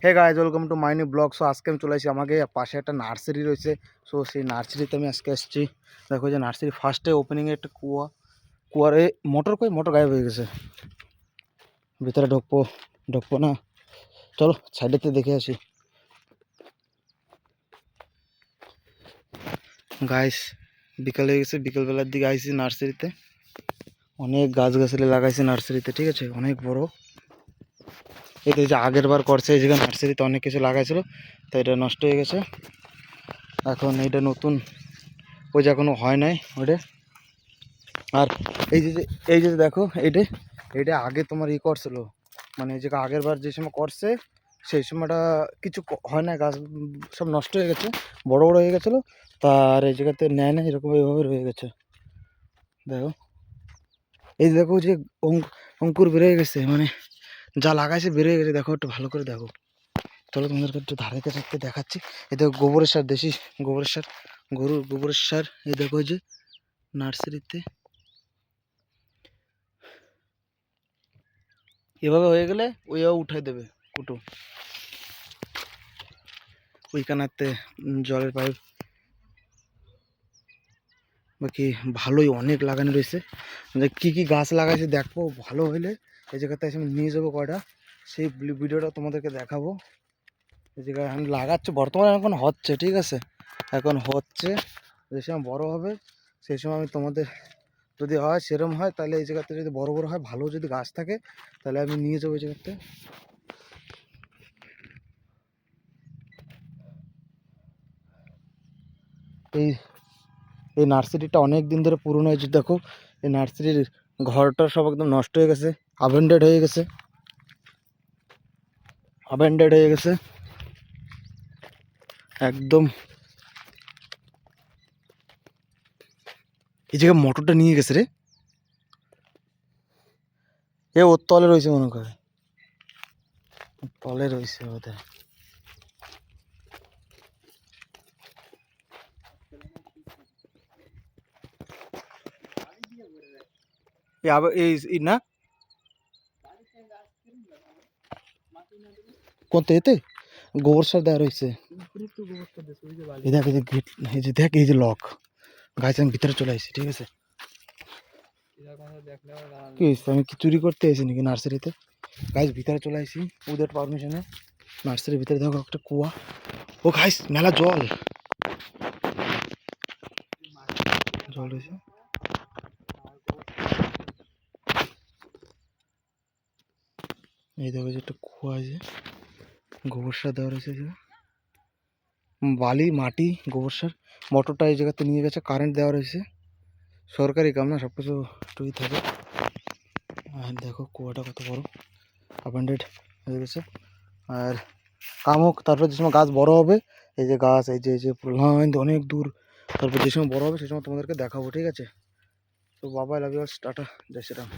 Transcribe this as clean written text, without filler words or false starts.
Hey guys, welcome to my new blog. So আজকে আমি চলে আসি, আমাকে পাশে একটা নার্সারি রয়েছে। সো সেই নার্সারিতে আমি আজকে আসছি। দেখো যে নার্সারি ফার্স্টে ওপেনিংয়ে একটা কুয়ারে মোটর গায়েব হয়ে গেছে। ভিতরে ঢুকবো না, চলো সাইডেতে দেখে আসি। গাইস বিকাল হয়ে গেছে, বিকালবেলার দিকে আইসি নার্সারিতে। অনেক গাছগাছালি লাগাইছে নার্সারিতে, ঠিক আছে, অনেক বড়। এটা যে আগের বার করছে এই জায়গায় নার্সারিতে অনেক কিছু লাগাইছিল, তো এটা নষ্ট হয়ে গেছে। এখন এইটা নতুন, ওই যে এখনো হয় নাই ওইটা। আর এই যে দেখো, এইটা আগে তোমার করছিল, মানে এই যে আগের বার যে সময় করছে সেই সময়টা কিছু হয় না, গাছ সব নষ্ট হয়ে গেছে, বড় বড় হয়ে গেছিলো। তার এই জায়গাতে নেয় না, এরকম এইভাবে রয়ে গেছে। দেখো এই দেখো যে অঙ্কুর বেরিয়ে গেছে, মানে যা লাগাইছে বেরিয়ে গেছে। দেখো একটু ভালো করে দেখো। চলো তোমাদেরকে একটু ধারে কাছে দেখাচ্ছি। এই দেখো গোবরের সার, দেশি গোবরের সার, গরুর গোবরের সার। এই দেখো যে নার্সারিতে এভাবে হয়ে গেলে ওইও উঠাই দেবে কুটু। ওইখানাতে জলের পাইপ বাকি ভালোই অনেক লাগানো রয়েছে। কি কি গাছ লাগাইছে দেখবো, ভালো হইলে এই জায়গাতে এসে নিয়ে যাবো কয়টা, সেই ভিডিওটা তোমাদেরকে দেখাবো। এই জায়গায় আমি লাগাচ্ছি বর্তমানে, এখন হচ্ছে, ঠিক আছে, এখন হচ্ছে। যে সময় বড়ো হবে সেই সময় আমি তোমাদের, যদি হয় সেরম হয় তাহলে এই জায়গাতে, যদি বড় বড় হয় ভালো যদি গাছ থাকে তাহলে আমি নিয়ে যাবো এই জায়গাতে। এই নার্সারিটা অনেক দিন ধরে পুরনো হয়েছে। দেখো এই নার্সারির ঘরটা সব একদম নষ্ট হয়ে গেছে, অ্যাবেন্ডেড হয়ে গেছে, একদম। এই জায়গায় মোটরটা নিয়ে গেছে রে, ওর তলে রয়েছে মনে করে, তলে রয়েছে ওদের। এই না কোনতে এতে গোবর সার দেওয়া রয়েছে। এই দেখ, এই যে গেট, এই যে দেখ, এই যে লক। গাছ আমি ভিতরে চলে আসছি, ঠিক আছে। কি হয়েছে, আমি কি চুরি করতে এসেছি নাকি নার্সারিতে? গাছ ভিতরে চলে আসি ওদের পারমিশনে। নার্সারির ভিতরে দেখো একটা কুয়া। ও গাইস মেলা জল রয়েছে। এই দেখো যে একটা কুয়া আছে, গোবর সার দেওয়া রয়েছে, বালি মাটি গোবর সার। মোটরটা এই জায়গাতে নিয়ে গেছে, কারেন্ট দেওয়া রয়েছে, সরকারি কাম না, সব কিছু টুই থাকে। আর দেখো কুয়াটা কত বড়, অ্যাবান্ডেড হয়ে গেছে। আর কাম হোক, তারপর যে সময় গাছ বড় হবে, এই যে গাছ, এই যে লাইন অনেক দূর, তারপর যে সময় বড় হবে সেই সময় তোমাদেরকে দেখাবো, ঠিক আছে। তো বাবা, লাভ ইউ, টাটা, জয় শ্রীরাম।